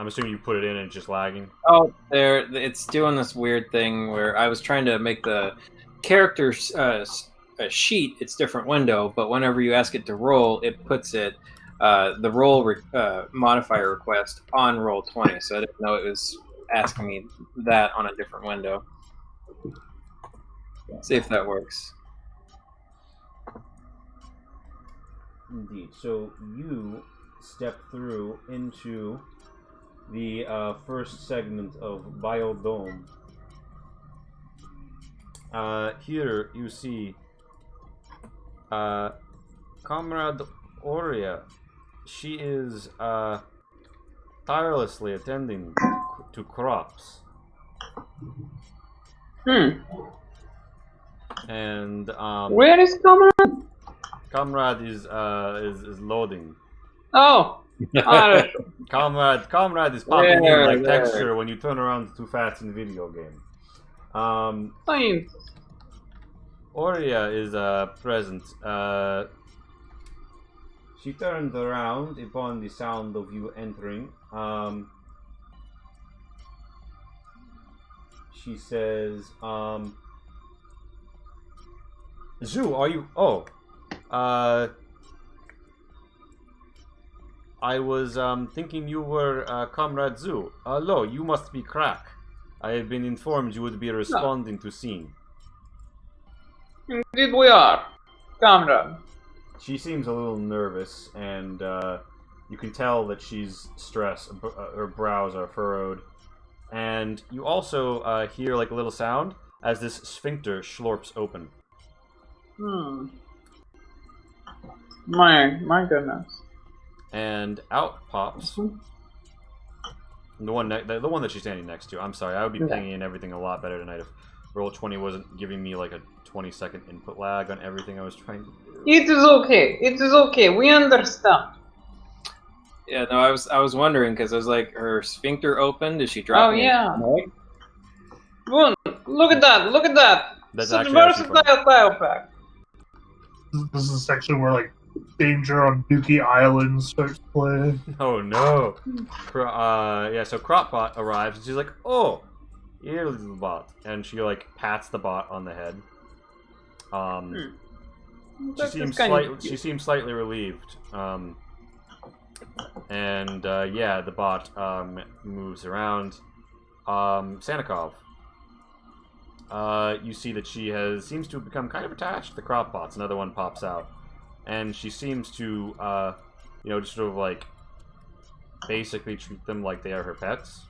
assuming you put it in and it's just lagging. Oh, it's doing this weird thing where I was trying to make the character a sheet, it's different window, but whenever you ask it to roll, it puts it the roll modifier request on roll 20. So I didn't know it was asking me that on a different window. See if that works. Indeed. So you step through into the first segment of Biodome. Here you see Comrade Aurea. She is tirelessly attending to crops. And Where is Comrade? Comrade is loading. Oh. Comrade is popping in like texture when you turn around too fast in the video game. Fine. Aurea is present. She turns around upon the sound of you entering. She says, Zoo, are you... Oh. I was thinking you were Comrade Zoo. Hello, you must be Crack. I have been informed you would be responding to scene. Indeed we are, Comrade. She seems a little nervous, and you can tell that she's stressed. Her brows are furrowed. And you also hear like a little sound as this sphincter slurps open. My goodness. And out pops the one that she's standing next to. I'm sorry, I would be pinging in everything a lot better tonight if Roll20 wasn't giving me like a 20-second input lag on everything I was trying to do. It is okay. It is okay. We understand. Yeah, no, I was wondering because I was like, her sphincter opened. Is she dropping? Oh yeah. Boom! Look at that! Look at that! That's such actually versatile tile pack. This is the section where like Danger on Dookie Island starts playing. Oh no! Yeah, so Cropbot arrives and she's like, "Oh, here's the bot," and she like pats the bot on the head. She seems slightly relieved. And yeah, the bot moves around. Sanikov, you see that she seems to have become kind of attached to the crop pots. Another one pops out, and she seems to, just sort of like basically treat them like they are her pets.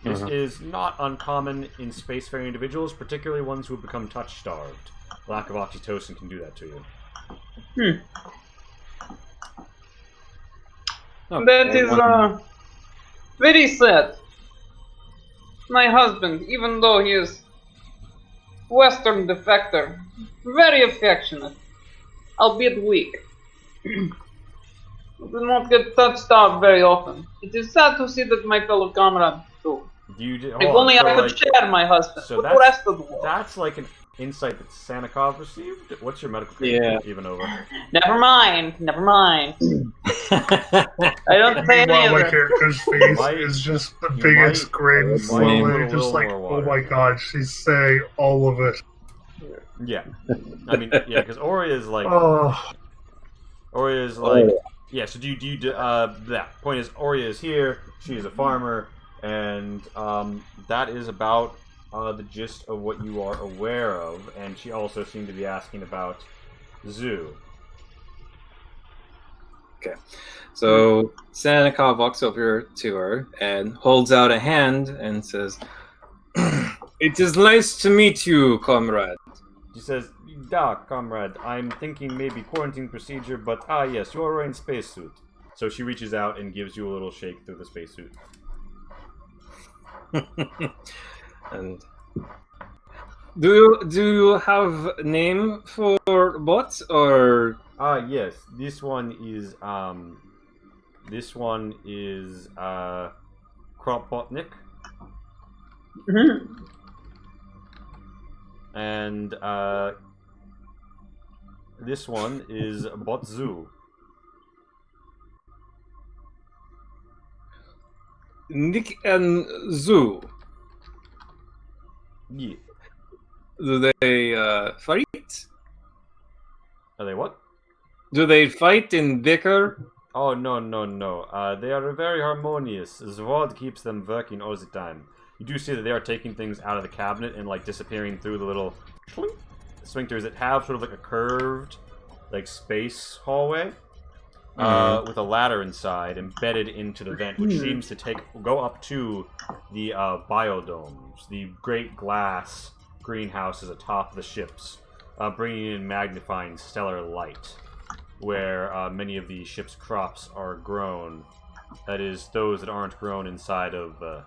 This is not uncommon in spacefaring individuals, particularly ones who have become touch-starved. Lack of oxytocin can do that to you. That is very sad. My husband, even though he is Western defector, very affectionate, albeit weak. He does not get touched out very often. It is sad to see that my fellow comrade too. If only I could share my husband with the rest of the world. That's like an insight that Sanikov received? What's your medical training even over? Never mind. I don't say Meanwhile, my anything. character's face is just the biggest grin, slowly, just like, oh my god, she's saying all of it. Yeah. I mean, yeah, because Ori is like... Oh. Ori is like... Yeah, so that point is, Ori is here, she is a farmer, and that is about the gist of what you are aware of, and she also seemed to be asking about Zoo. Okay. So Sanikov walks over to her and holds out a hand and says, "It is nice to meet you, comrade." She says, "Da, comrade, I'm thinking maybe quarantine procedure, but yes, you are wearing spacesuit." So she reaches out and gives you a little shake through the spacesuit. And do you have a name for bots or? Yes. This one is Kropotnik. And this one is Botzu. Nick and Zoo. Yeah. Do they fight? Are they what? Do they fight and bicker? Oh, no. They are very harmonious. Zvod keeps them working all the time. You do see that they are taking things out of the cabinet and, like, disappearing through the little sphincters that have sort of like a curved, like, space hallway with a ladder inside embedded into the vent, which seems to go up to the biodomes, the great glass greenhouses atop the ships, bringing in magnifying stellar light, where many of the ship's crops are grown. That is, those that aren't grown inside of the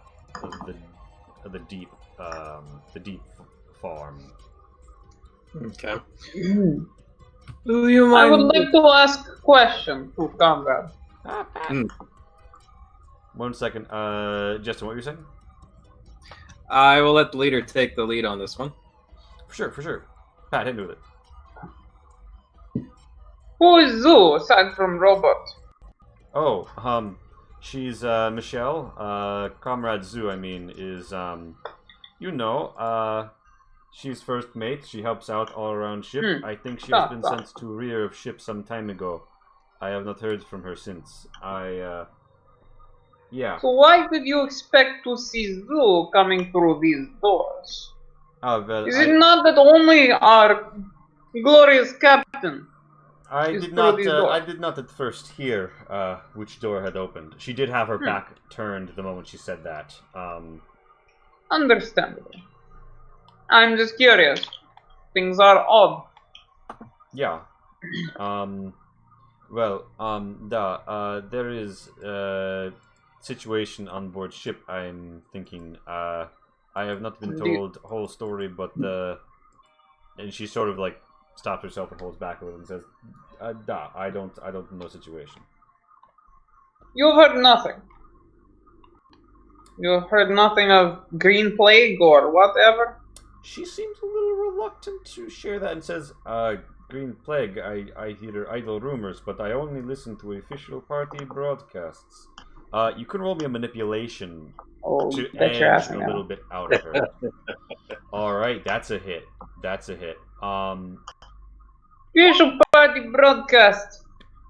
deep farm. Okay. Do you mind? I would like to ask a question to comrade. 1 second. Justin, what were you saying? I will let the leader take the lead on this one. For sure. Pat, hit me with it. Who is Zoo aside from Robot? Oh, she's Michelle. Comrade Zoo, I mean, is she's first mate. She helps out all around ship. I think she has been sent to rear of ship some time ago. I have not heard from her since. Yeah. So why did you expect to see Zoo coming through these doors? Well, Is it not that only our glorious captain? I did not at first hear which door had opened. She did have her back turned the moment she said that. Understandable. I'm just curious. Things are odd. Yeah. There is a situation on board ship, I'm thinking. I have not been told the whole story, but and she sort of like stops herself and holds back a little and says, I don't know the situation. You've heard nothing. You've heard nothing of green plague or whatever? She seems a little reluctant to share that and says, green plague, I hear idle rumors, but I only listen to official party broadcasts. You can roll me a manipulation to edge a little bit out of her. Alright, that's a hit. Official party broadcasts.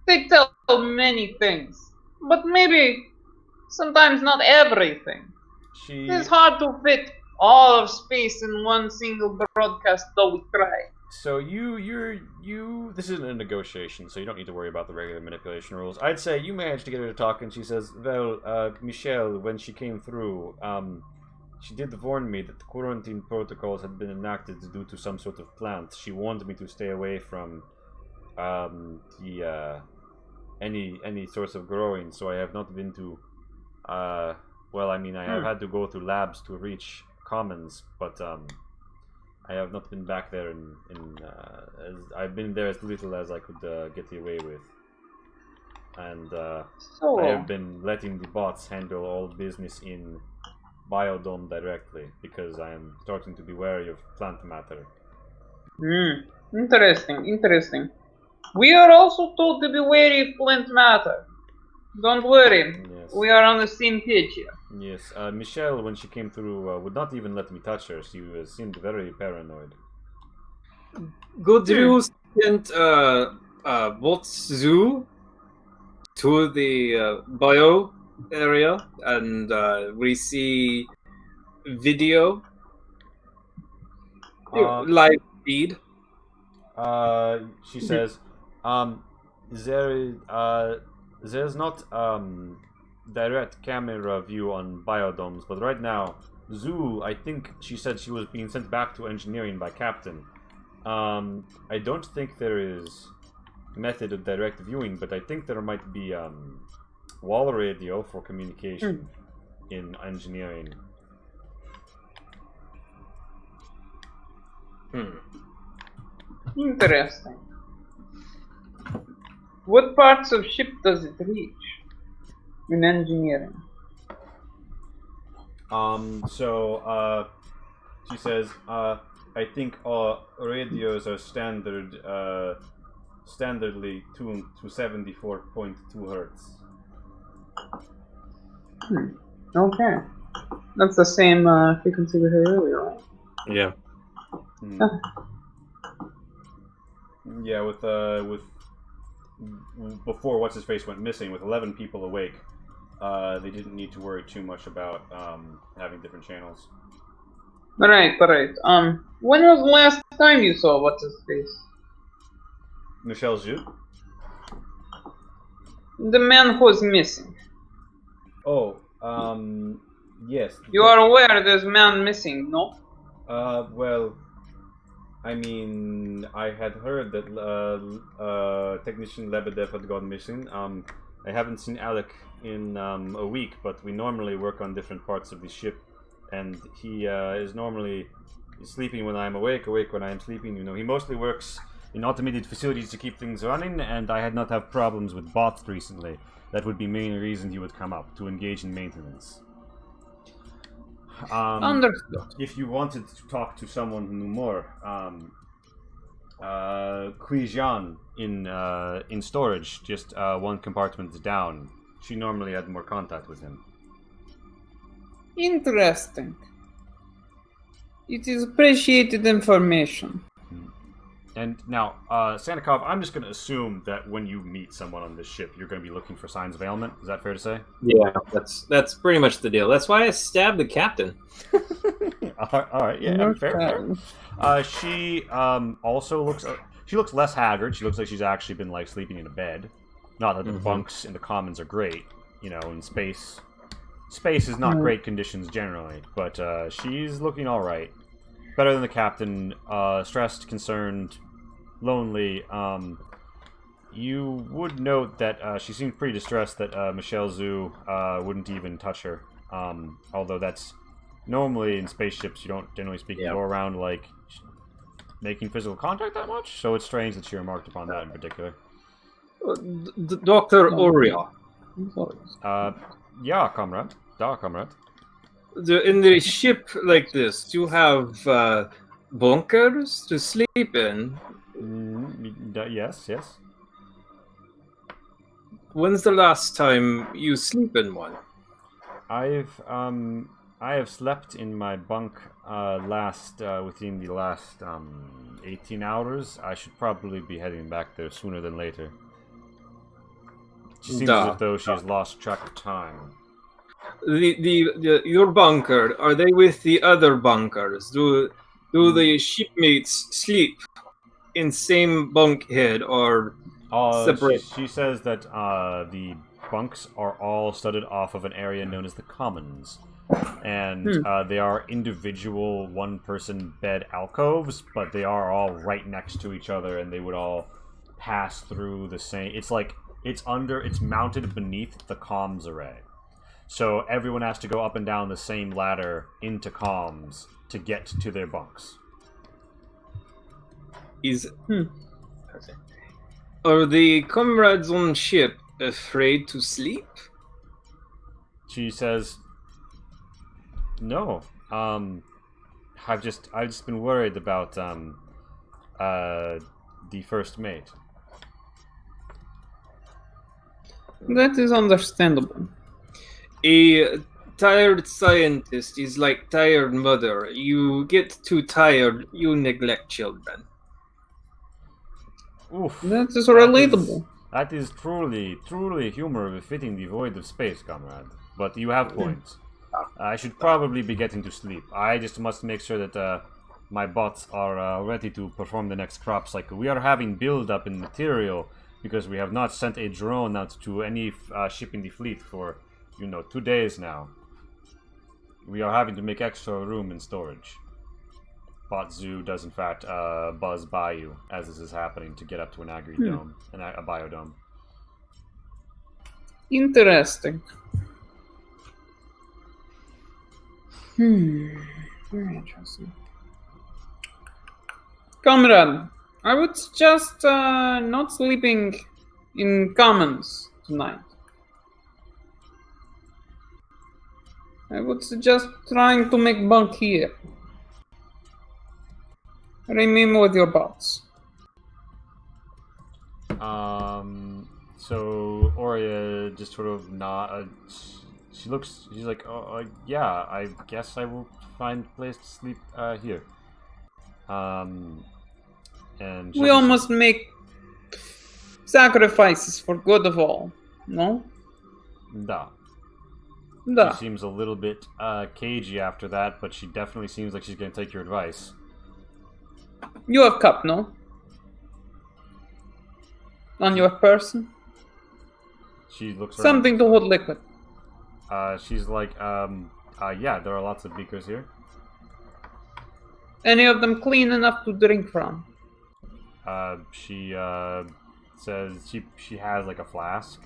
They tell many things, but maybe sometimes not everything. It's hard to fit all of space in one single broadcast, though we try. So this isn't a negotiation, so you don't need to worry about the regular manipulation rules. I'd say you managed to get her to talk, and she says, well, Michelle, when she came through, she did warn me that the quarantine protocols had been enacted due to some sort of plant. She warned me to stay away from any source of growing, so I have not been to I have had to go to labs to reach commons, but I have not been back there I've been there as little as I could get away with. And I have been letting the bots handle all business in Biodome directly, because I am starting to be wary of plant matter. Interesting. We are also told to be wary of plant matter. Don't worry, Yes. we are on the same page here. Yes, Michelle, when she came through, would not even let me touch her. She seemed very paranoid. Good you sent Bolt Zoo to the bio area, and we see video live feed. She says, there's not direct camera view on biodomes, but right now, Zoo, I think she said she was being sent back to engineering by Captain. I don't think there is method of direct viewing, but I think there might be wall radio for communication in engineering. Interesting. What parts of ship does it reach in engineering? She says, I think radios are standardly tuned to 74.2 hertz. Okay. That's the same frequency we heard earlier, right? Yeah. Yeah, with before what's his face went missing, with 11 people awake, they didn't need to worry too much about having different channels. Right. When was the last time you saw what's his face? Michelle Zhu? The man who's missing. Oh, yes. You are aware there's a man missing, no? Well, I mean, I had heard that technician Lebedev had gone missing. I haven't seen Alec in a week, but we normally work on different parts of the ship, and he is normally sleeping when I'm awake when I am sleeping. You know, he mostly works in automated facilities to keep things running, and I had not have problems with bots recently. That would be main reason he would come up, to engage in maintenance. Understood. If you wanted to talk to someone who knew more, Kui Jian in storage, just one compartment down. She normally had more contact with him. Interesting. It is appreciated information. And now, Sandikov, I'm just going to assume that when you meet someone on this ship, you're going to be looking for signs of ailment. Is that fair to say? Yeah, that's pretty much the deal. That's why I stabbed the captain. All right, yeah, fair. She also looks. She looks less haggard. She looks like she's actually been like sleeping in a bed. Not that the bunks in the commons are great. You know, in space is not great conditions generally, but she's looking all right. Better than the captain. Stressed, concerned, lonely. You would note that she seemed pretty distressed that Michelle Zhu wouldn't even touch her. Although that's normally in spaceships, you don't generally speaking go around like making physical contact that much. So it's strange that she remarked upon that in particular. Dr. Oria. Yeah, comrade. Da, comrade. In the ship like this, you have bunkers to sleep in. Yes. When's the last time you sleep in one? I have slept in my bunk within the last 18 hours. I should probably be heading back there sooner than later. She seems as though she's lost track of time. Your bunker, are they with the other bunkers? Do the shipmates sleep in same bunkhead or separate? She says that the bunks are all studded off of an area known as the Commons. And they are individual one-person bed alcoves, but they are all right next to each other, and they would all pass through the same... It's like, it's mounted beneath the comms array. So everyone has to go up and down the same ladder into comms to get to their bunks. Are the comrades on ship afraid to sleep? She says, "No. I've just been worried about the first mate." That is understandable. A tired scientist is like tired mother. You get too tired, you neglect children. Oof. That is relatable. That is truly humor befitting the void of space, comrade. But you have points. I should probably be getting to sleep. I just must make sure that my bots are ready to perform the next crop cycle. We are having build-up in material because we have not sent a drone out to any ship in the fleet for, 2 days now. We are having to make extra room in storage. Bot Zoo does in fact buzz by you as this is happening to get up to an agri dome, a biodome. Interesting. Very interesting. Comrade, I would suggest not sleeping in commons tonight. I would suggest trying to make bunk here. Remain with your bots. So Aurea just sort of she's like, yeah, I guess I will find a place to sleep here. And we all must make sacrifices for good of all, no? Da. Da. She seems a little bit cagey after that, but she definitely seems like she's going to take your advice. You have cup, no? On your person? She looks around. Something to hold liquid. She's like, yeah, there are lots of beakers here. Any of them clean enough to drink from? She says she has like a flask.